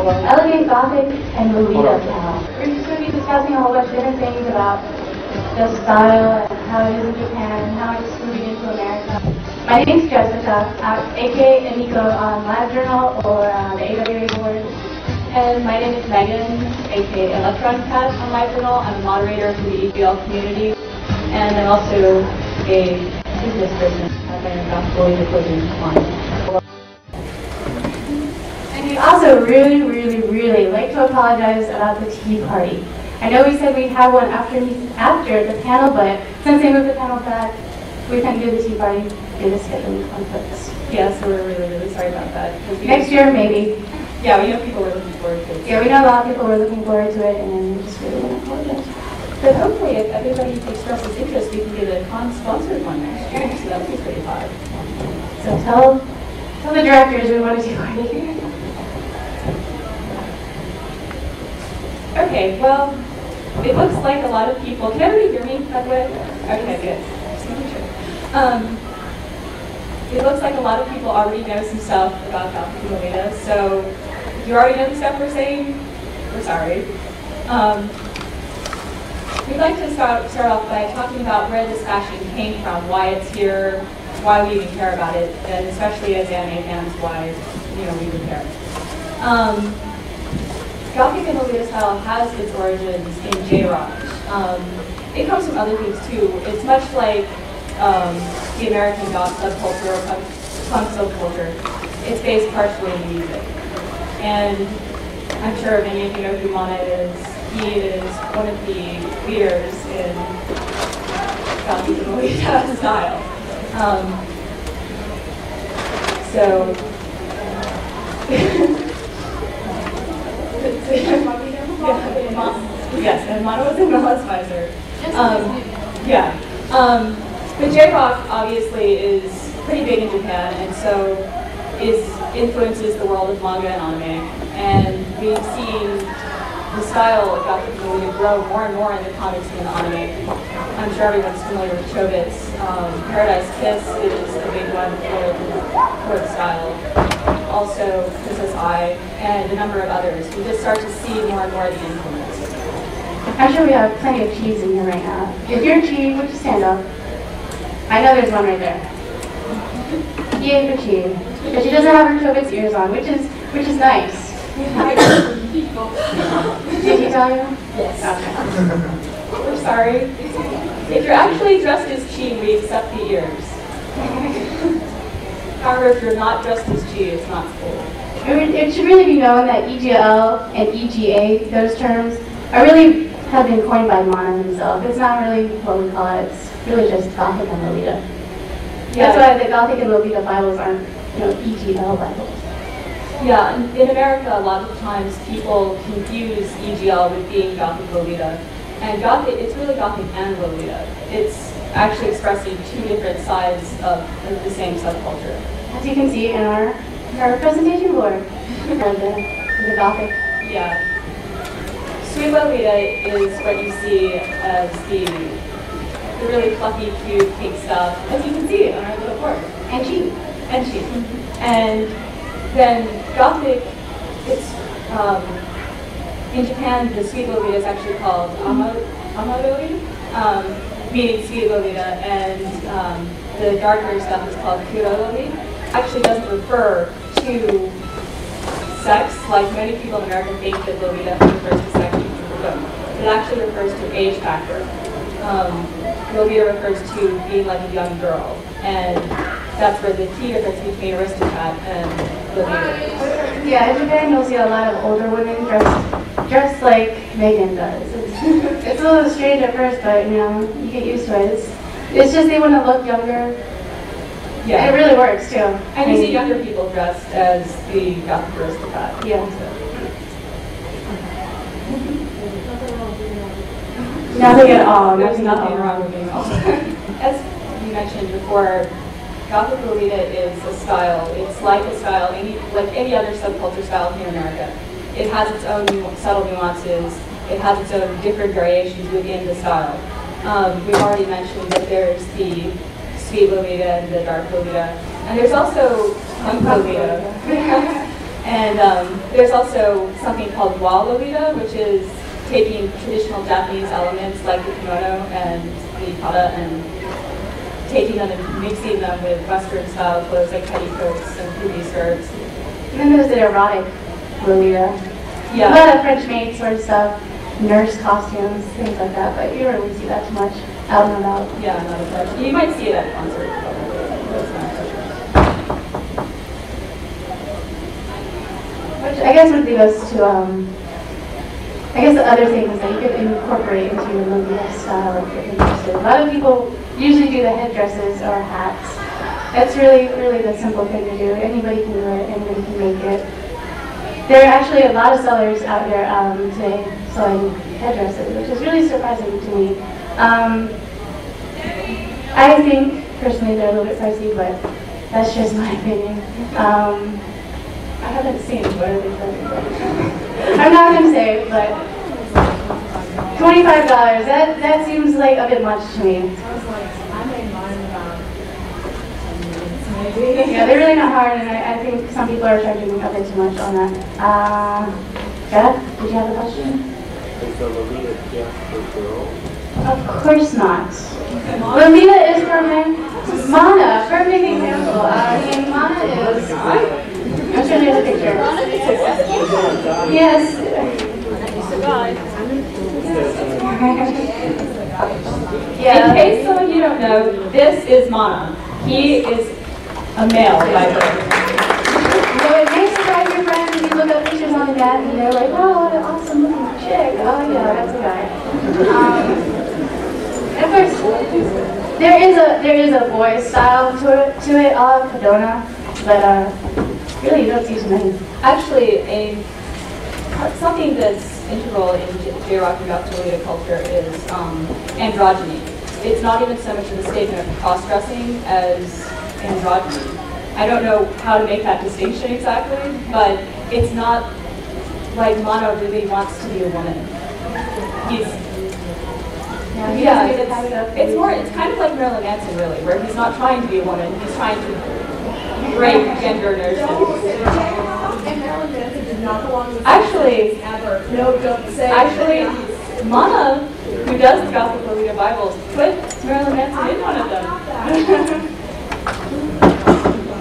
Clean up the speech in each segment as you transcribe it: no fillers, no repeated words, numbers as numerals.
Elegant Gothic and Lolita panel. We're just going to be discussing a whole bunch of different things about the style and how it is in Japan and how it's moving into America. My name is Jessica, aka Emiko on LiveJournal or the AWA board. And my name is Megan, aka Electron Cat on LiveJournal. I'm a moderator for the EGL community. And I'm also a business person at my Lolita clothing line. And we also really like to apologize about the tea party. I know we said we'd have one after the panel, but since they moved the panel back, we couldn't do the tea party due to scheduling conflicts. Yeah, so we're really sorry about that. Next year, maybe. Yeah, we know people were looking forward to it. Yeah, we know a lot of people were looking forward to it, and we just really want to apologize. But hopefully, if everybody expresses interest, we can get a con-sponsored one next year, so that would be pretty hot. So tell the directors we want a tea party. Okay, well, it looks like a lot of people. Can everybody hear me, by the way? Okay, good. Just making sure. It looks like a lot of people already know some stuff about Gothic and Lolita, so if you already know the stuff we're saying, we're sorry. We'd like to start off by talking about where this fashion came from, why it's here, why we even care about it, and especially as anime fans, why we would care. Gothic and Lolita style has its origins in J-rock. It comes from other things too. It's much like the American goth subculture or punk subculture. It's based partially in music. And I'm sure many of you know who Mana is. He is one of the leaders in Gothic and Lolita style. Yes, and Mana was in Melis Visor. But J-rock obviously is pretty big in Japan, and so influences the world of manga and anime. And we've seen the style of Gothic and Lolita grow more and more in the comics and the anime. I'm sure everyone's familiar with Chobits. Paradise Kiss is a big one for the style. Also, Princess Eye, and a number of others. We just start to see more and more of the influence. Actually, we have plenty of cheese in here right now. If you're a cheese, would you stand up? I know there's one right there. Yay for cheese. But she doesn't have her Chobits ears on, which is nice. Did he tell you? Yes. Okay. We're sorry. If you're actually dressed as Chi, we accept the ears. However, if you're not dressed as Chi, it's not cool. It should really be known that EGL and EGA, those terms, have been coined by Mana himself. It's not really what we call it. It's really just Gothic and Lolita. Yeah. That's why the Gothic and Lolita Bibles aren't, EGL Bibles. Yeah, in America, a lot of times people confuse EGL with being Gothic Lolita. And Gothic, it's really Gothic and Lolita. It's actually expressing two different sides of the same subculture. As you can see in our presentation board, the Gothic. Yeah. Sweet Lolita is what you see as the really fluffy, cute, pink stuff, as you can see on our little board. And cheap. And cheap. And then Gothic, it's, in Japan, the Sweet Lolita is actually called Amarori, meaning Sweet Lolita, and the darker stuff is called Kurorori. Actually doesn't refer to sex, like many people in America think that Lolita refers to sex. It actually refers to age factor. Lolita refers to being like a young girl, and that's where the key difference between aristocrat and Lolita is. Yeah, in Japan you'll see a lot of older women dressed like Megan does. It's a little strange at first, but you get used to it. It's just they want to look younger. Yeah, it really works too. And you see younger people dressed as the Gothic aristocrat. Yeah. Nothing at all. There's nothing wrong with being also. As you mentioned before, Gothic Lolita is a style. It's like a style, like any other subculture style here in America. It has its own subtle nuances. It has its own different variations within the style. We've already mentioned that there's the Sweet Lolita and the Dark Lolita. And there's also Punk Lolita. And there's also something called wa Lolita, which is taking traditional Japanese elements like the kimono and the yukata and taking them and mixing them with Western style clothes like petticoats and poofy skirts. And then there's the erotic Lolita. Yeah. A lot of French maid sort of stuff, nurse costumes, things like that, but you don't really see that too much out and about. Yeah, not as much. You might see it at concerts. Which I guess would lead us to, I guess the other things that you could incorporate into your Lolita style if you're interested. A lot of people usually do the headdresses or hats. That's really, really the simple thing to do. Anybody can do it, anybody can make it. There are actually a lot of sellers out there today selling headdresses, which is really surprising to me. I think, personally, they're a little bit pricey, but that's just my opinion. I haven't seen what are they for. I'm not going to say, but $25, that seems like a bit much to me. I was like, I made mine about 10 minutes, maybe. Yeah, they're really not hard, and I think some people are charging a bit too much on that. Beth, did you have a question? Is the Lolita just for girls? Of course not. Lolita is for men. Mana, perfect example. Mana is... I'm showing you the picture. Yes. In case some of you don't know, this is Mana. He is a male by birth. So it may surprise your friends if you look up pictures on the net and they're like, oh, what an awesome looking chick. Oh yeah, that's a guy. And of course, there is a boy style to it, all Kadona, but really you don't see too many. Actually, something that's integral in J-Rock and Goth Lolita culture is androgyny. It's not even so much of a statement of cross-dressing as androgyny. I don't know how to make that distinction exactly, but it's not like Mono really wants to be a woman. It's kind of like Marilyn Manson really, where he's not trying to be a woman, he's trying to break gender inertia. And Marilyn Manson did not belong with Actually, ever. No, don't say. Actually, Mana, who does the Gothic Lolita Bibles, put Marilyn Manson in one of them.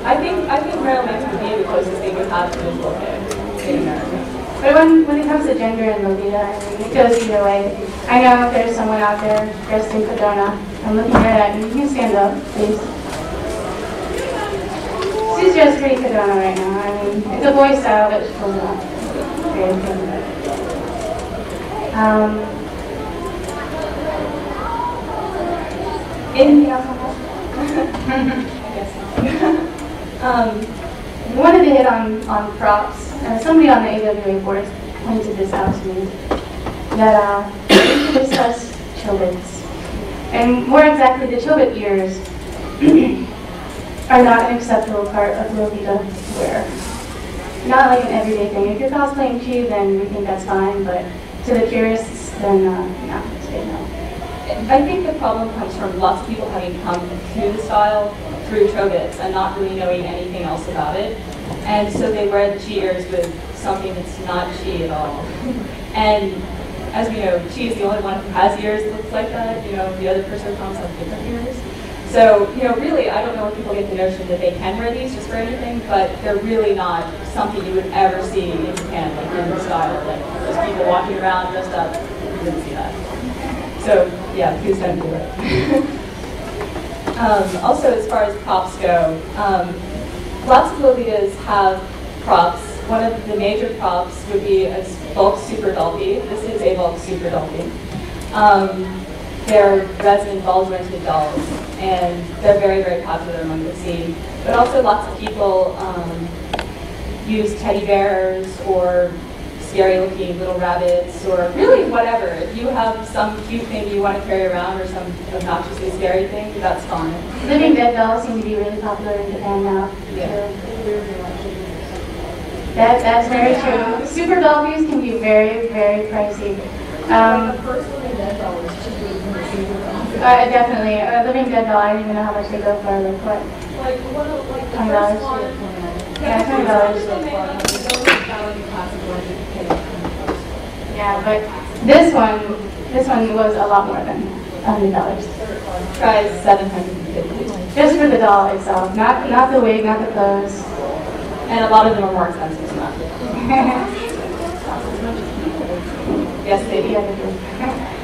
I think Marilyn Manson would be the closest thing we have to visual gay in America. But when it comes to gender and Lolita, I mean, it goes either way. I know if there's someone out there dressed in Kadona, I'm looking right at you. You can stand up, please. She's dressed pretty Kadona right now. I mean, it's a boy style, but she pulls it off. Very good. Anything else on that? I wanted to hit on props. Somebody on the AWA board pointed this out to me, that we should discuss Chobits. And more exactly, the Chobit ears are not an acceptable part of Lolita wear. Not like an everyday thing. If you're cosplaying Chi, then we think that's fine, but to the purists, then no, say no. I think the problem comes from lots of people having come to the style through Chobits and not really knowing anything else about it. And so they wear the Chi ears with something that's not Chi at all. And as we know, Chi is the only one who has ears that looks like that. You know, the other personas have different ears. So, you know, really, I don't know where people get the notion that they can wear these just for anything, but they're really not something you would ever see in Japan, like in the style. Like, just people walking around dressed up, you wouldn't see that. So, yeah, please don't do it. Also, as far as props go, lots of Lolitas have props. One of the major props would be a bulk super dolphy. This is a bulk super dolphy. They're resin ball-jointed dolls, and they're very, very popular among the scene. But also lots of people use teddy bears or scary-looking little rabbits, or really whatever. If you have some cute thing you want to carry around or some obnoxiously scary thing, that's fine. Living bed dolls seem to be really popular in Japan now. Yeah. That's very true. Super dolphies can be very, very pricey. The first living dead doll was cheaper than the super doll. Definitely. A living dead doll, I don't even know how much they go for. Like what? Like what? Like the $20. first one. Yeah, $20. Yeah, but this one was a lot more than $100. Try $750. Just for the doll itself, not the wig, not the clothes. And a lot of them are more expensive than that. Yes, they do.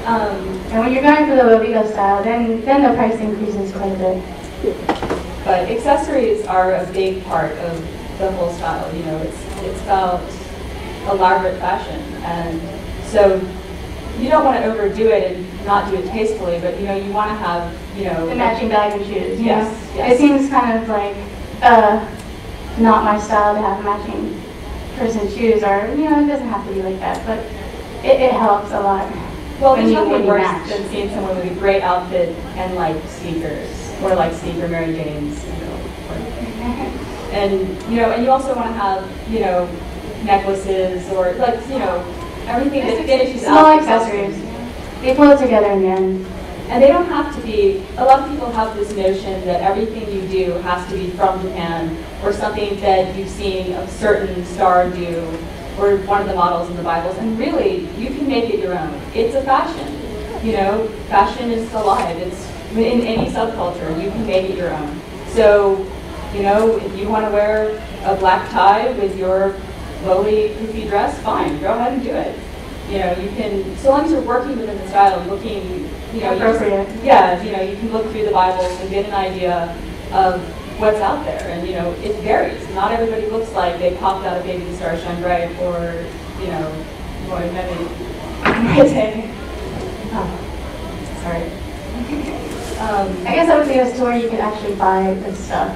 And when you're going for the Lolita style, then the price increases quite a bit. But accessories are a big part of the whole style. You know, it's about elaborate fashion, and so you don't want to overdo it and not do it tastefully. But you know, you want to have the matching bag and shoes. Yes, yes. It seems kind of like not my style to have matching person shoes, or it doesn't have to be like that, but it helps a lot. Well, there's nothing worse than seeing someone with a great outfit and like sneakers, or like sneaker Mary Janes, and and you also want to have necklaces or like everything that finishes small accessories. They pull it together in the end. And they don't have to be, a lot of people have this notion that everything you do has to be from Japan, or something that you've seen a certain star do, or one of the models in the Bibles, and really, you can make it your own. It's a fashion. Fashion is alive. It's in any subculture, you can make it your own. So, if you want to wear a black tie with your lowly, poofy dress, fine, go ahead and do it. You can, so long as you're working within the style and looking, appropriate. You can look through the Bibles and get an idea of what's out there, and it varies. Not everybody looks like they popped out of Baby the Star Shine Bright, or Roy Mary. Oh, sorry. I guess I would say a store you can actually buy this stuff.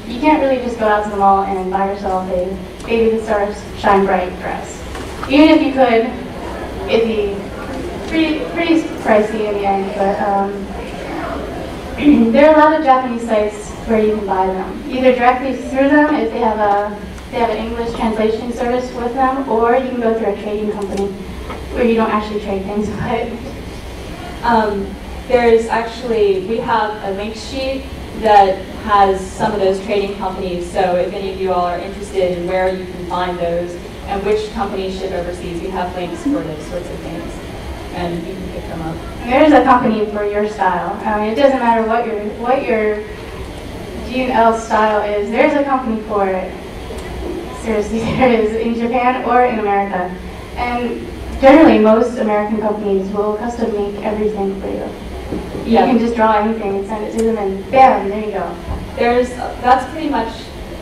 You can't really just go out to the mall and buy yourself a Baby the Star Shine Bright dress. Even if you could, it'd be pretty pricey in the end, but there are a lot of Japanese sites where you can buy them. Either directly through them if they have an English translation service with them, or you can go through a trading company where you don't actually trade things, but we have a link sheet that has some of those trading companies, so if any of you all are interested in where you can find those and which companies ship overseas, we have links for those sorts of things, and you can pick them up. There's a company for your style. It doesn't matter what your G&L style is. There's a company for it. Seriously, there is, in Japan or in America. And generally, most American companies will custom make everything for you. You can just draw anything and send it to them, and bam, there you go. That's pretty much,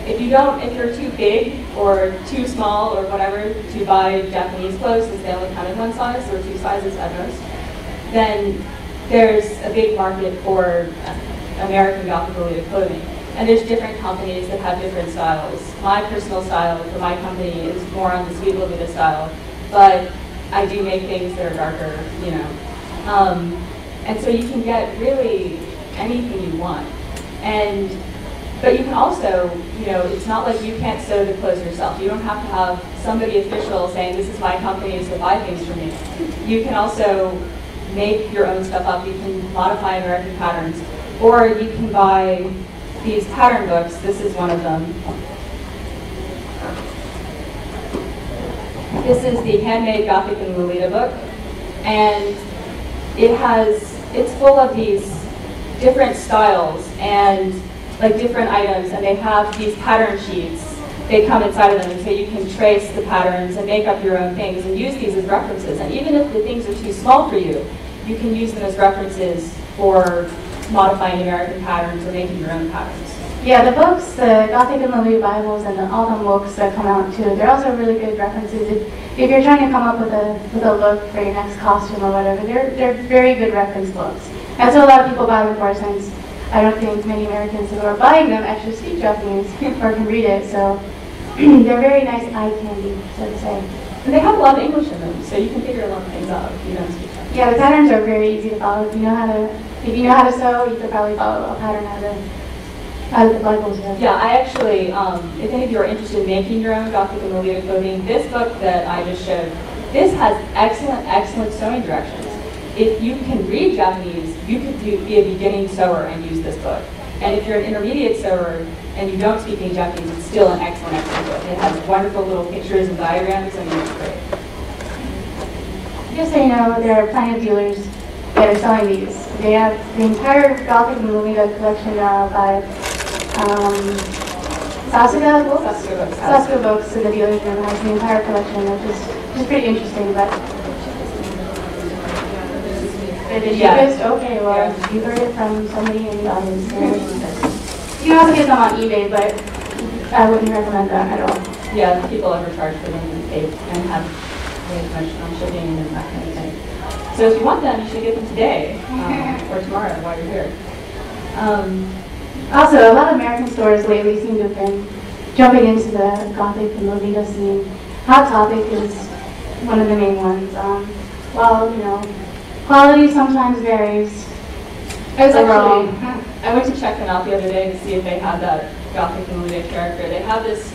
if you're too big or too small or whatever to buy Japanese clothes, since they only come in one size or two sizes at most, then there's a big market for American Gothic and Lolita clothing. And there's different companies that have different styles. My personal style for my company is more on the sweet Lolita style, but I do make things that are darker, and so you can get really anything you want. But you can also, it's not like you can't sew the clothes yourself. You don't have to have somebody official saying, this is my company, so buy things from me. You can also make your own stuff up. You can modify American patterns. Or you can buy these pattern books. This is one of them. This is the Handmade Gothic and Lolita book. And it's full of these different styles and like different items, and they have these pattern sheets. They come inside of them, and so you can trace the patterns and make up your own things and use these as references. And even if the things are too small for you, you can use them as references for modifying American patterns or making your own patterns. Yeah, the books, the Gothic and Lolita Bibles, and all the books that come out too, they're also really good references. If you're trying to come up with a look for your next costume or whatever, they're very good reference books. That's what a lot of people buy them for, since I don't think many Americans who are buying them actually speak Japanese or can read it, so they're very nice eye candy, so to say. And they have a lot of English in them, so you can figure a lot of things out if you don't speak Japanese. Yeah, the patterns are very easy to follow. If you know how to sew, you could probably follow a pattern out of the Bibles. Yeah, I actually, if any of you are interested in making your own Gothic and Lolita clothing, this book that I just showed, this has excellent sewing directions. if you can read Japanese, you could be a beginning sewer and use this book. And if you're an intermediate sewer and you don't speak any Japanese, it's still an excellent book. It has wonderful little pictures and diagrams, and it's great. Just so you know, there are plenty of dealers that are selling these. They have the entire Gothic and Lolita collection by Sasuga books. Sasuga books, and the dealer's room has the entire collection, which is pretty interesting. But the cheapest? Okay, well, you heard it from somebody in the audience. You can also get them on eBay, but I wouldn't recommend them at all. Yeah, people overcharge for them and have way too much on shipping and that kind of thing. So if you want them, you should get them today or tomorrow while you're here. Also, a lot of American stores lately seem to have been jumping into the Gothic and Lolita scene. Hot Topic is one of the main ones. Well, you know, quality sometimes varies. I went to check them out the other day to see if they had that Gothic and Lolita character. They have this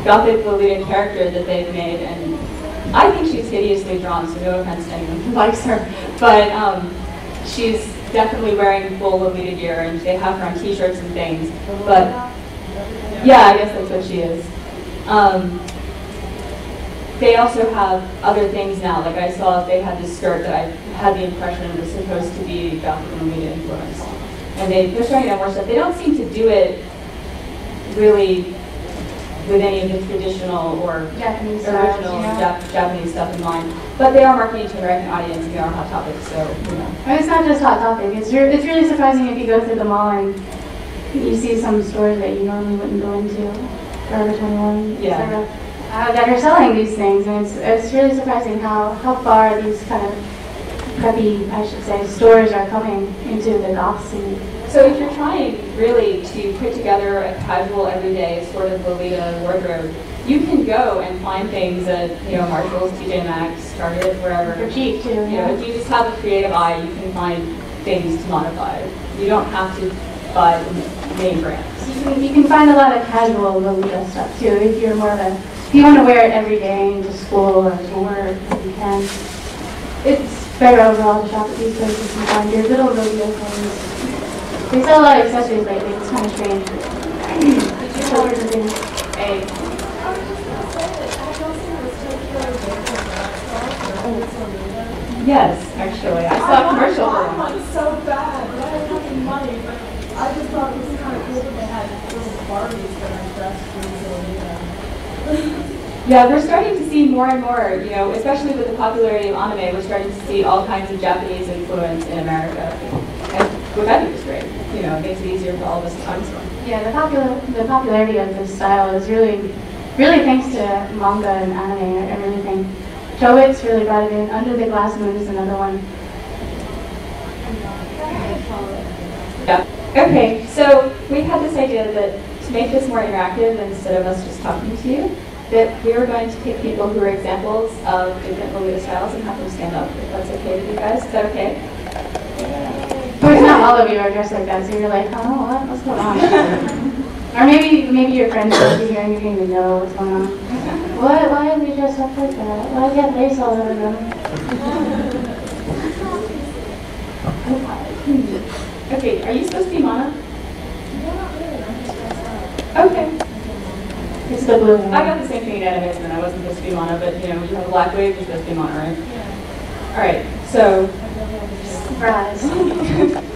Gothic Lolita character that they've made, and I think she's hideously drawn, so no offense to anyone who likes her. But she's definitely wearing full Lolita gear, and they have her on t-shirts and things. But yeah, I guess that's what she is. They also have other things now. Like I saw they had this skirt that I had the impression was supposed to be Gothic and Lolita influence. And they're starting to have more stuff. They don't seem to do it really with any of the traditional or Japanese original Japanese stuff in mind. But they are marketing to an American audience, and they are Hot Topics, so, you know. And it's not just Hot Topic. It's really surprising if you go through the mall and you see some stores that you normally wouldn't go into, Forever 21, etc. That are selling these things, and it's really surprising how far these kind of preppy, I should say, stores are coming into the goth scene. So if you're trying really to put together a casual, everyday sort of Lolita wardrobe, you can go and find things at, you know, Marshall's, TJ Maxx, Target, wherever. For cheap too. You know, if you just have a creative eye, you can find things to modify. You don't have to buy the name brands. You can find a lot of casual Lolita stuff too. If you're more of a, if you want to wear it every day into school or to work, you can. It's better overall to shop at these places and find your little Lolita things. They sell a lot of accessories lately. It's kind of strange. Shoulders and things. Yes, actually. I saw a commercial for one. One so bad, but I had nothing money. But I just thought it was kind of cool that they had little Barbies that are dressed in Lolita. Yeah, we're starting to see more and more, you know, especially with the popularity of anime, we're starting to see all kinds of Japanese influence in America. And which I think is great. You know, it makes it easier for all of us to find stuff. Yeah, the popularity of this style is really thanks to manga and anime. I really think Chobits really brought it in. Under the Glass Moon is another one. Yeah. Okay, so we had this idea that to make this more interactive, instead of us just talking to you, that we were going to pick people who are examples of different Lolita styles and have them stand up. If that's okay with you guys, is that okay? Of course, not all of you are dressed like that, so you're like, oh, what's going on? Or maybe your friends are here and you don't even know what's going on. Why are we dressed up like that? Why do you have lace all over them? Okay, are you supposed to be Mana? Okay. It's the blue one. I got the same thing in animes, and I wasn't supposed to be Mana, but you know, you have a black wig, you're supposed to be Mana, right? Yeah. Alright, so Surprise.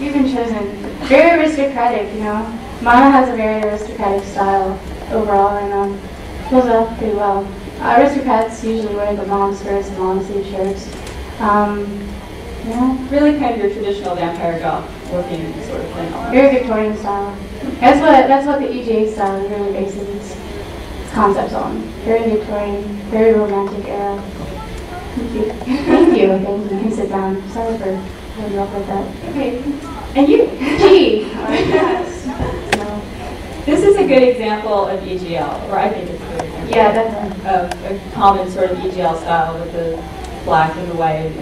You've been chosen. Very aristocratic, you know. Mana has a very aristocratic style overall, and pulls it off pretty well. Aristocrats usually wear the long skirts and long sleeve shirts. Yeah. Really kind of your traditional vampire goth looking sort of thing. Very Victorian style. That's what the EGA style really bases its concepts on. Very Victorian, very romantic era. Thank you. Thank you. Okay, you can sit down. Sorry for holding you up like that. Okay. And you? G. Yes. So. This is a good example of EGL, or I think it's a good example. Yeah, definitely. Of a common sort of EGL style with the black and the white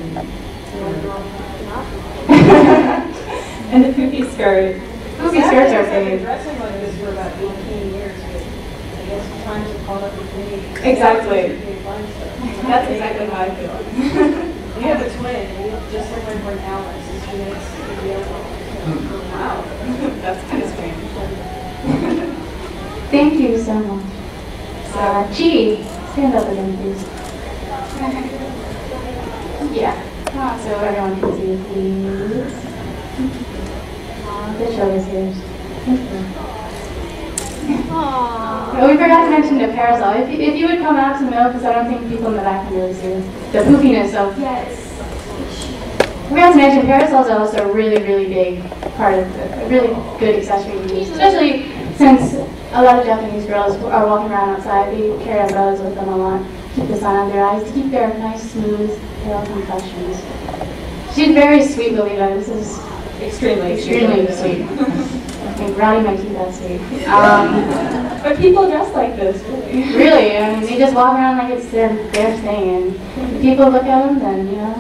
and the poofy skirt. Poofy skirts are big. Dressing like this for about 18 years, but I guess times have caught up with me. Exactly. That's exactly how I feel. We have a twin. We just look like we're Alice. She makes videos. Wow. That's kind of strange. Thank you so much. Chi, stand up again, please. Yeah. So everyone can see, please. The show is yours. Thank you. Oh, we forgot to mention the parasol. If you would come out to the middle, because I don't think people in the back can really see the poofiness of. Yes. We forgot to mention parasols are also a really, really big part of a really good accessory to use, especially since a lot of Japanese girls are walking around outside. They carry umbrellas with them a lot, keep the sun on their eyes, to keep their nice, smooth, pale complexions. She's very sweet, Lolita. This is extremely sweet. I think Rowdy might keep that sweet. But people dress like this, really. Really, I mean, they just walk around like it's their thing, and if people look at them, then, you know,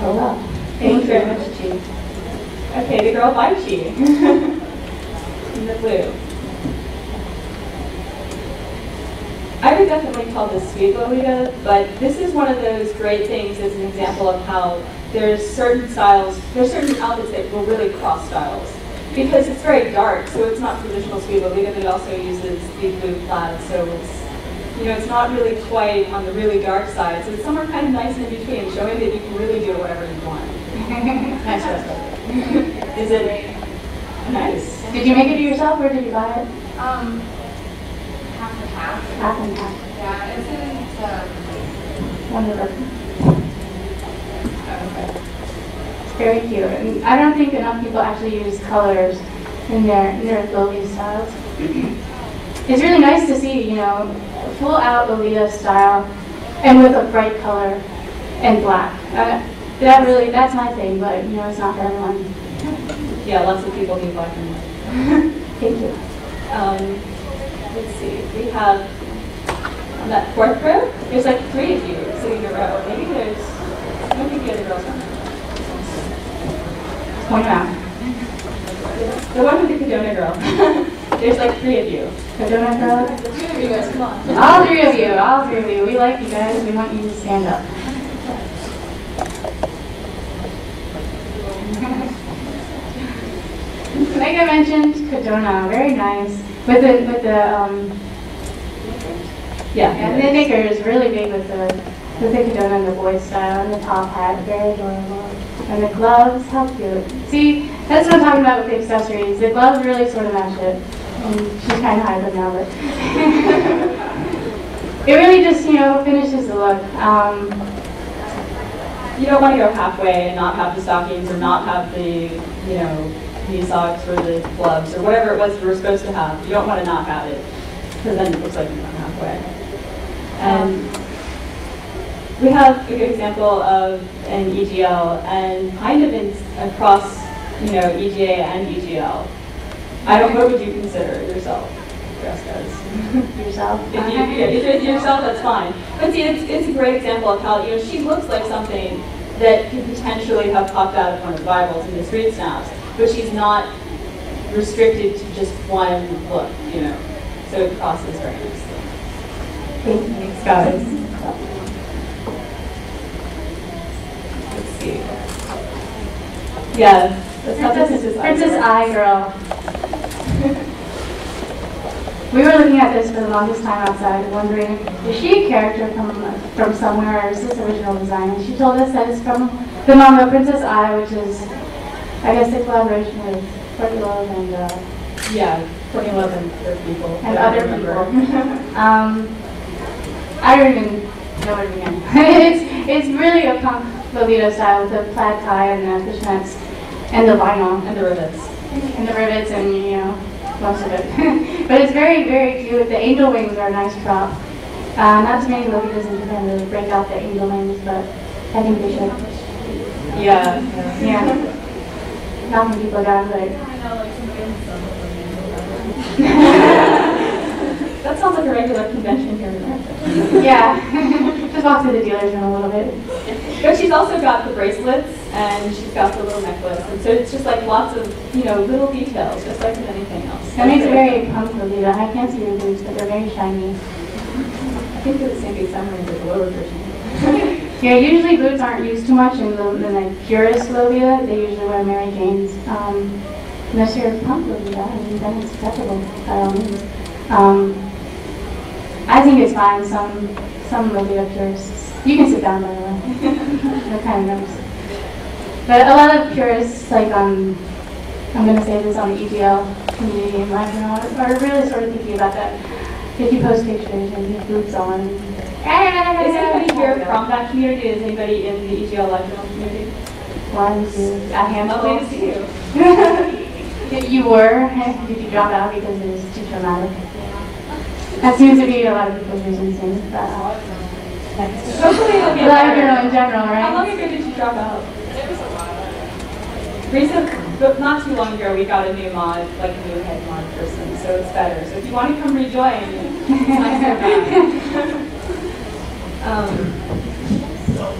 oh well. Thank you very much, Chi. Okay, the girl by Chi. In the blue. I would definitely call this sweet Lolita, but this is one of those great things as an example of how there's certain styles, there's certain outfits that will really cross styles. Because it's very dark, so it's not traditional sweet Lolita, but it also uses the blue plaid, so it's, you know, it's not really quite on the really dark side, so it's somewhere kind of nice in between, showing that you can really do whatever you want. Nice dress. Is it nice? Did you make it yourself, or did you buy it? Half and half. Half and half. Yeah, it's in Wonderful. Very cute. And I don't think enough people actually use colors in their Lolita styles. It's really nice to see, you know, full out Lolita style and with a bright color and black. That's my thing, but you know, it's not for everyone. Yeah, lots of people need black and white. Thank you. Let's see, we have on that fourth row, there's like 3 of you sitting in a row. Maybe there's, I don't think the other girls are. Point them out. The one with the Kadona girl. There's like 3 of you. Kadona girl? You guys, come on. All three of you. We like you guys. We want you to stand up. Like I mentioned, Kadona, very nice. With the Yeah. the knickers, really big with the Kadona and the boy style, and the top hat, very adorable. And the gloves, how cute. See, that's what I'm talking about with the accessories. The gloves really sort of match it. And she's kind of hiding now, but it really just, you know, finishes the look. You don't want to go halfway and not have the stockings or not have the, you know, knee socks or the gloves or whatever it was you were supposed to have. You don't want to not have it, because then it looks like you're not halfway. And we have a good example of an EGL and kind of across, you know, EGA and EGL. What would you consider yourself dressed as? Yourself? If you're yourself, that's fine. But see, it's a great example of how, you know, she looks like something that could potentially have popped out of one of the Bibles in the street snaps, but she's not restricted to just one look, you know. So it crosses very nicely. Thanks, guys. Let's see. Yeah, that's how this is. Princess Eye girl. We were looking at this for the longest time outside, wondering, is she a character from somewhere, or is this original design? And she told us that it's from the manga Princess Eye, which is, I guess, a collaboration with Courtney Love and yeah, Courtney Love and other people. And other people. I don't even know what it means. It's really a punk Lolita style with the plaid tie and the fishnets and the vinyl And the rivets. and the rivets and, you know, most of it. But it's very, very cute. The angel wings are a nice prop. Not too many Lolitas in Japan really break out the angel wings, but I think they should. Yeah. Yeah. Knocking people down, but That sounds like a regular convention here in America. yeah. Just walk through the dealer's room a little bit. But she's also got the bracelets and she's got the little necklace. And so it's just like lots of, you know, little details, just like with anything else. That makes it very punk Lolita. I can't see your boots, but they're very shiny. I think they're the same boots I'm wearing, but the lower version. Yeah, usually boots aren't used too much in the purist Lolita. They usually wear Mary Janes. Unless you're a punk Lolita, I mean, then it's acceptable by all means. I think it's fine. Some Lolita purists. You can sit down, by the way. They're kind of nervous. But a lot of purists, like I'm going to say this on the EGL community in my channel, are really sort of thinking about that. If you post pictures and you have boots on. Is anybody here from that community? Is anybody in the EGL live journal community? One, two, a handful. Lovely to see you. You were? Did you drop out because it was too traumatic? That seems to be a lot of people's reasons. Hopefully it'll get live better. journal in general, right? How long ago did you drop out? It was a while. Recently, but not too long ago, we got a new mod, like a new head mod person, so it's better. So if you want to come rejoin, it's nice to have.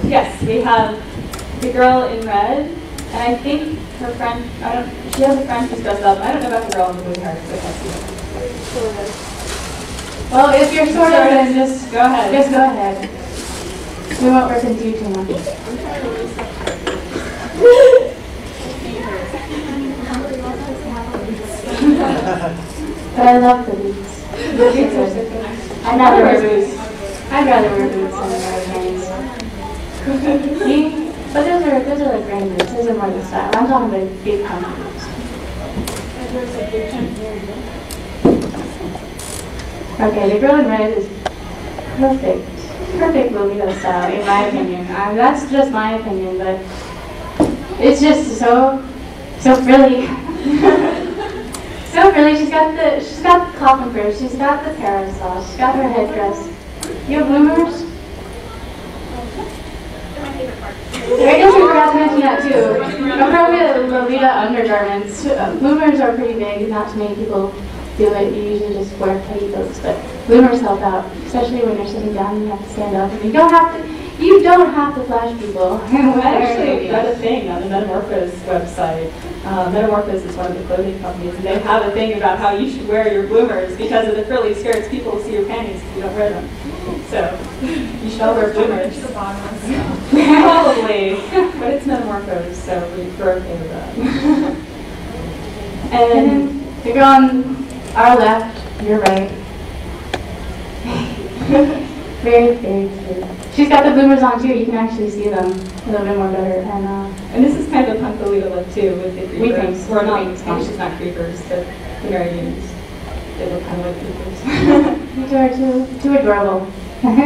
Yes, we have the girl in red, and I think her friend, she has a friend who's dressed up. I don't know about the girl in the blue hair, because I can't see her. Well, if you're sort of, then just go ahead. Just go ahead. We won't listen to you too much. But I love the boots. The boots are so good. I'd rather wear boots. I'd rather wear boots than wear jeans. See? But those are like rain boots. Those are more the style. I'm talking about big pump boots. Okay, the girl in red is perfect. Perfect Lolita style, in my opinion. That's just my opinion, but it's just so frilly. So frilly. She's got the coffin purse. She's got the parasol. She's got her headdress. You have bloomers? I guess we forgot to mention that too. Appropriate Lolita undergarments. Bloomers are pretty big. Not too many people do it. You usually just wear petticoats, but bloomers help out, especially when you're sitting down and you have to stand up. And you don't have to flash people. I actually read a thing on the Metamorphos website. Metamorphos is one of the clothing companies, and they have a thing about how you should wear your bloomers because of the frilly skirts. People will see your panties if you don't wear them. So you should all wear bloomers. Probably, but it's Metamorphos, so we're okay with that. And then the girl on our left, your right. Very, very cute. She's got the bloomers on too. You can actually see them a little bit more better. And this is kind of a punk Lolita look too, with the creepers. We're not. She's not creepers, but the Mary Janes. They look kind of like creepers. You two are too adorable. Let's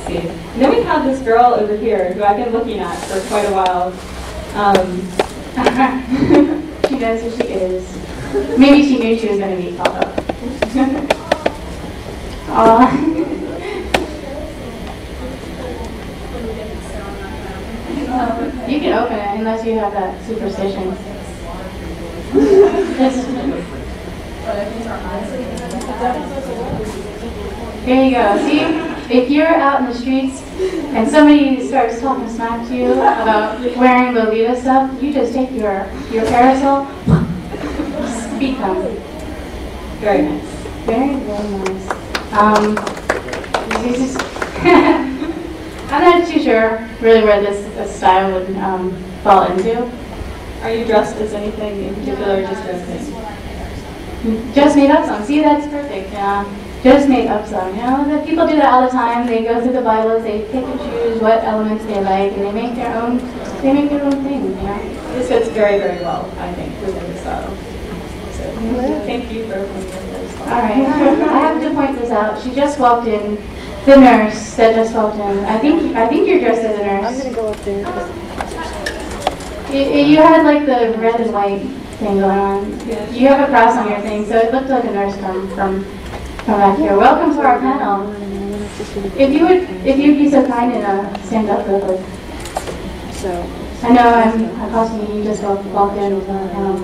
see. And then we have this girl over here who I've been looking at for quite a while. She knows who she is. Maybe she knew she was going to be called up. You can open it unless you have that superstition. There you go. See, if you're out in the streets and somebody starts talking smack to you about wearing Lolita stuff, you just take your parasol, beat them. Very nice. Very, very nice. I'm not too sure really where this style would fall into. Are you dressed as anything in particular or just dressing? Just made up some. See, that's perfect. Just made up some. You know, the people do that all the time. They go through the Bibles, they pick and choose what elements they like, and they make their own thing. You know. This fits very, very well, I think, within the style. So thank you for opening this. All right. I have to point this out. She just walked in. The nurse that just walked in. I think you're dressed as a nurse. I'm gonna go up there. You had like the red and white thing going on. You have a cross on your thing, so it looked like a nurse from back here. Welcome to our panel. If you'd be so kind and stand up real quick. So I know I'm costing you. You just walked in with our panel.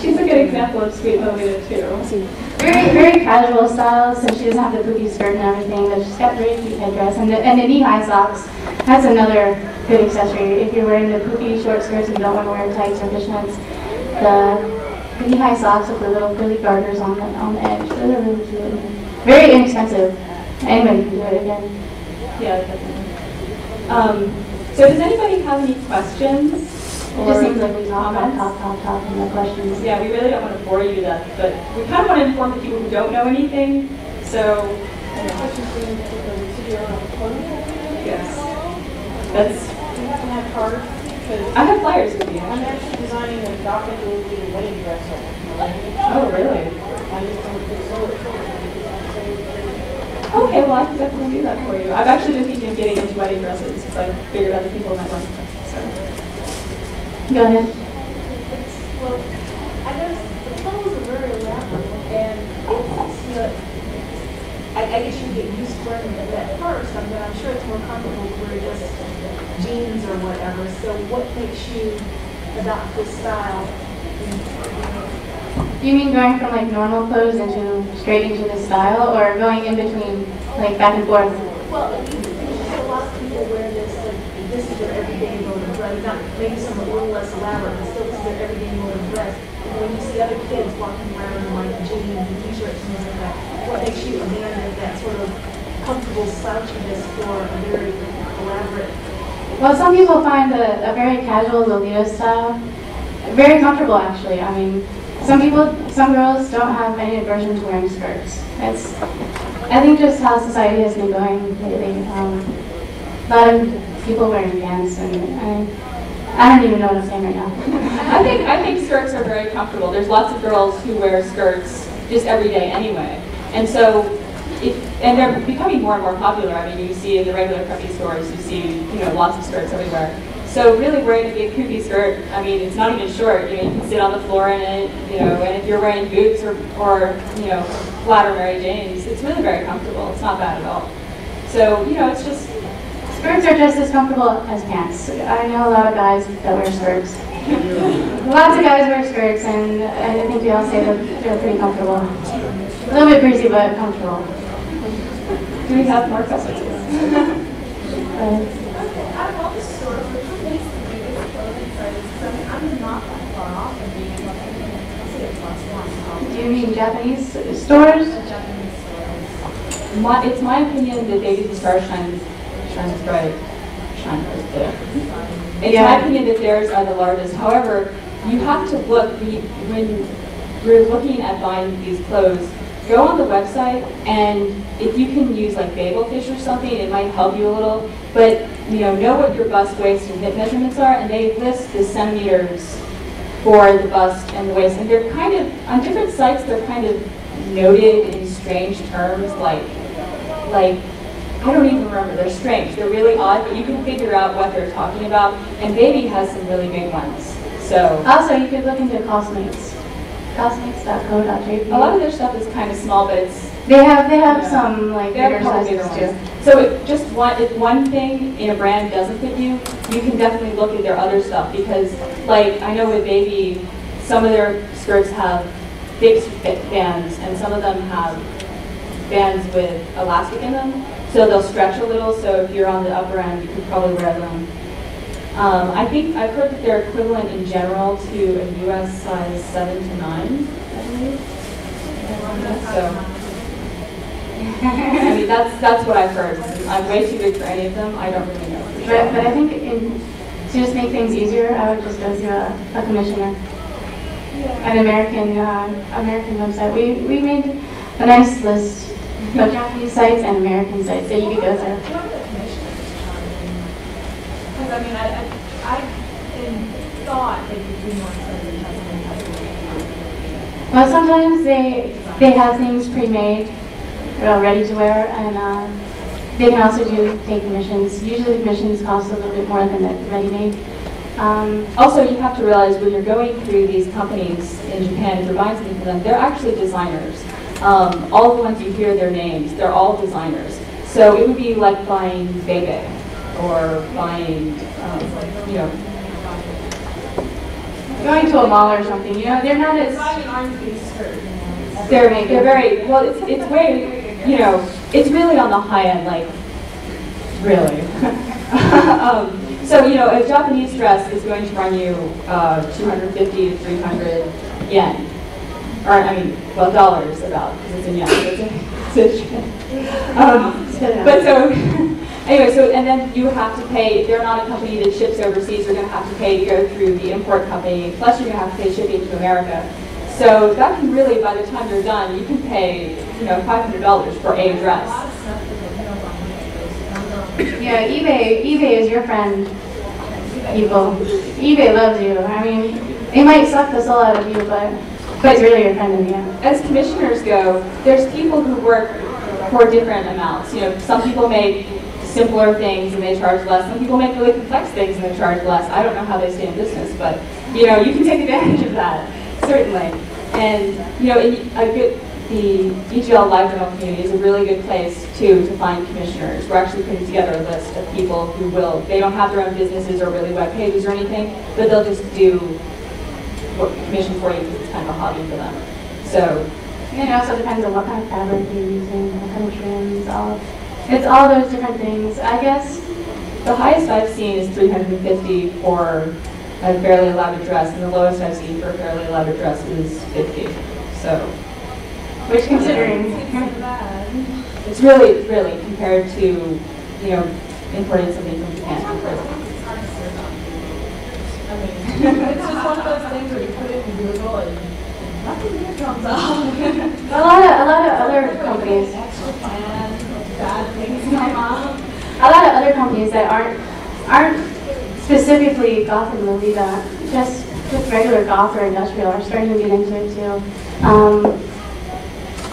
She's a good example of sweet Lolita too. Very, very casual style, so she doesn't have the poofy skirt and everything, but she's got very cute headdress. And the knee-high socks, that's another good accessory. If you're wearing the poofy short skirts and you don't want to wear tights or fishnets, knee-high socks with the little frilly garters on the edge. Those are really cute. Very inexpensive. Anybody can do it again. Yeah, definitely. So does anybody have any questions? It just seems like we talk, and no questions. Yeah, we really don't want to bore you to death, but we kind of want to inform the people who don't know anything. So, yes. That's. Do you happen to have cards? Because I have flyers with you. I'm actually designing a Gothic and Lolita wedding dress. Oh, really? I just don't think Okay, well I can definitely do that for you. I've actually been thinking of getting into wedding dresses because I figured other people might want them. So. Go ahead. Well, I noticed the clothes are very elaborate, and it's not, I guess you get used to wearing them at first, but I'm sure it's more comfortable to wear just jeans or whatever. So what makes you adopt this style? You mean going from like normal clothes into straight into this style, or going in between, like back and forth? Well, a lot of people wear this, like, this is their everyday mode of dress. Not maybe some a little less elaborate, but still this is their everyday mode of dress. And when you see other kids walking around in like jeans and t-shirts and things like that, what makes you abandon that sort of comfortable slouchiness for a very elaborate? Well, some people find a very casual Lolita style very comfortable, actually. I mean, some girls don't have any aversion to wearing skirts. I think just how society has been going lately. A lot of people wearing pants, and I don't even know what I'm saying right now. I think skirts are very comfortable. There's lots of girls who wear skirts just every day anyway, and so and they're becoming more and more popular. I mean, you see in the regular preppy stores, you see lots of skirts everywhere. So really wearing a big poofy skirt, I mean, it's not even short. You can sit on the floor in it, and if you're wearing boots or flat or Mary Janes, it's really very comfortable. It's not bad at all. So, it's just... Skirts are just as comfortable as pants. I know a lot of guys that wear skirts. Lots of guys wear skirts, and I think we all say that they're pretty comfortable. A little bit greasy, but comfortable. Do we have more questions? I love the store, but what makes the biggest clothing sizes? I'm not that far off from being able to see a +1. Do you mean Japanese stores? Japanese stores. It's my opinion that Baby Star shines bright. There. It's my opinion that theirs are the largest. However, you have to look when you're looking at buying these clothes. Go on the website, and if you can use like Babelfish or something, it might help you a little. But know what your bust, waist, and hip measurements are, and they list the centimeters for the bust and the waist. And they're kind of on different sites. They're kind of noted in strange terms, like I don't even remember. They're strange. They're really odd, but you can figure out what they're talking about. And Baby has some really big ones. So also, you could look into Cosmates. Cosmates.co.jp. A lot of their stuff is kind of small, but it's they have some like bigger sizes too. So if one thing in a brand doesn't fit you, you can definitely look at their other stuff, because like I know with Baby, some of their skirts have fixed bands, and some of them have bands with elastic in them, so they'll stretch a little. So if you're on the upper end, you could probably wear them. I think I've heard that they're equivalent in general to a US size 7 to 9, I believe. So, I mean, that's what I've heard. I'm way too big for any of them. I don't really know. But I think to just make things easier, I would just go through a commissioner, an American website. We made a nice list of Japanese sites and American sites that you could go through. Because I mean, I thought they could do more Well, sometimes they have things pre-made, ready to wear, and they can also take commissions. Usually commissions cost a little bit more than the ready-made. Also, you have to realize when you're going through these companies in Japan, if you're buying something from them, they're actually designers. All the ones you hear their names, they're all designers. So it would be like buying Bebe or buying, going to a mall or something. They're not as they're very well. It's way it's really on the high end, like really. So a Japanese dress is going to run you 250 to 300 yen. or I mean, well, dollars about, because it's in yen, so it's but so, anyway, so, and then you have to pay, they're not a company that ships overseas, you're going to have to pay to go through the import company, plus you're going to have to pay shipping to America. So that can really, by the time you're done, you can pay, $500 for a dress. Yeah, eBay is your friend, people. eBay loves you. I mean, they might suck the soul out of you, but it's really your friend in the end. As commissioners go, there's people who work for different amounts. Some people make simpler things and they charge less. Some people make really complex things and they charge less. I don't know how they stay in business, but you can take advantage of that, certainly. And the EGL live journal community is a really good place to find commissioners. We're actually putting together a list of people who will. They don't have their own businesses or really web pages or anything, but they'll just do commission for you because it's kind of a hobby for them. So. And it also depends on what kind of fabric you're using, what kind of trims, it's all those different things. I guess the highest I've seen is $350 for a fairly elaborate dress, and the lowest I've seen for a fairly elaborate dress is $50. So, which considering it's really compared to importing something from Japan. I mean, it's just one of those things where you put it in Google and nothing good comes up. a lot of other companies. Bad things come up. A lot of other companies that aren't specifically Goth and Lolita, just regular goth or industrial are starting to get into it too.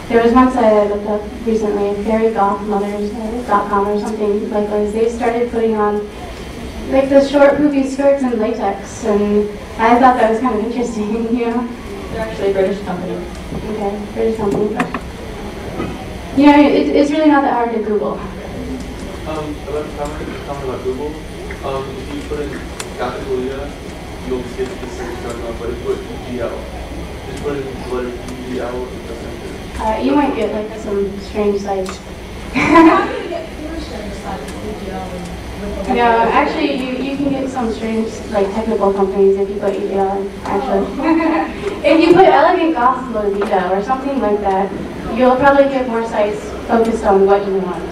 There was one site I looked up recently, fairygothmothers.com or something like this. They started putting on like the short poofy skirts in latex, and I thought that was kind of interesting, They're actually a British company. Okay, British company. It's really not that hard to Google. About Google, if you put in Gothic and Lolita, you'll see the same stuff, but if you put EGL, just put in the letter EGL, it doesn't. You might get like some strange sites. How do you get fewer strange sites with EGL? No, actually, you can get some strange, like, technical companies if you put EGL in, actually. If you put Elegant Goth Lolita or something like that, you'll probably get more sites focused on what you want.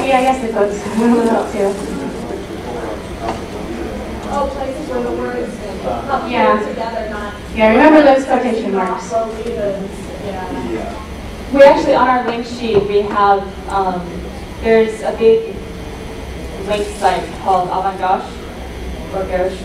Yeah, I guess the codes will help too. Oh, places where the words come together, not... Yeah, remember those quotation marks. Yeah. We actually, on our link sheet, we have, there's a big link site called Avant-Gauche, or Gauche,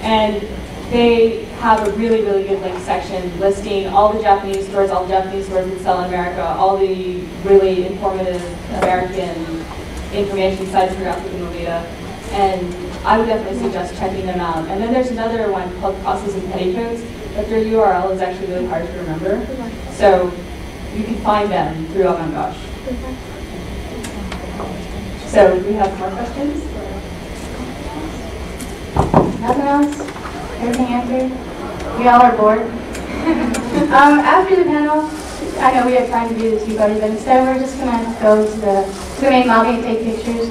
and they have a really, really good link section listing all the Japanese stores that sell in America, all the really informative American information sites for Gothic and Lolita, and I would definitely suggest checking them out. And then there's another one called Crosses and Petticoats, but their URL is actually really hard to remember, so you can find them through Avant-Gauche. So, do we have more questions? Nothing else? Everything answered? We all are bored? After the panel, I know we have time to do the tea party, but instead we're just going to go to the main lobby and take pictures.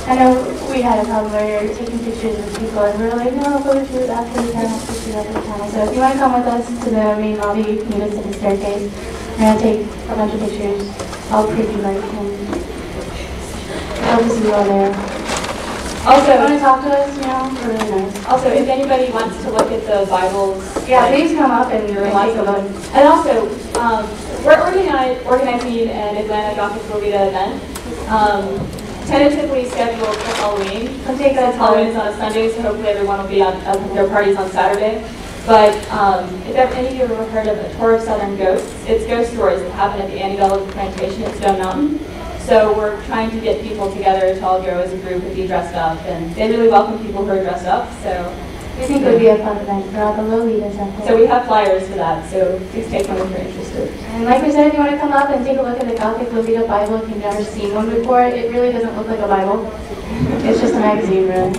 I know we had a problem where you're taking pictures with people and we were like, no, photo shoot after the panel, photo shoot after the panel. So if you want to come with us to the main lobby, you can meet us at the staircase. We're going to take a bunch of pictures, all pretty like, and hope to see you all there. Also, if you want to talk to us, we're really nice. Also, if anybody wants to look at the Bibles, yeah, please come up and take a look. And also, we're organizing an Atlanta Gothic Lolita event, tentatively scheduled for Halloween. Come take us. Halloween is on a Sunday, so hopefully everyone will be at their parties on Saturday. But if any of you have ever heard of a tour of Southern Ghosts, it's ghost stories that happen at the Antebellum Plantation at Stone Mountain. So we're trying to get people together to all go as a group and be dressed up, and they really welcome people who are dressed up. So we think it would be a fun event for all the Lolitas out there. So we have flyers for that, so please take one if you're interested. And like we said, if you want to come up and take a look at the Gothic Lolita Bible if you've never seen one before, it really doesn't look like a Bible. It's just a magazine, really.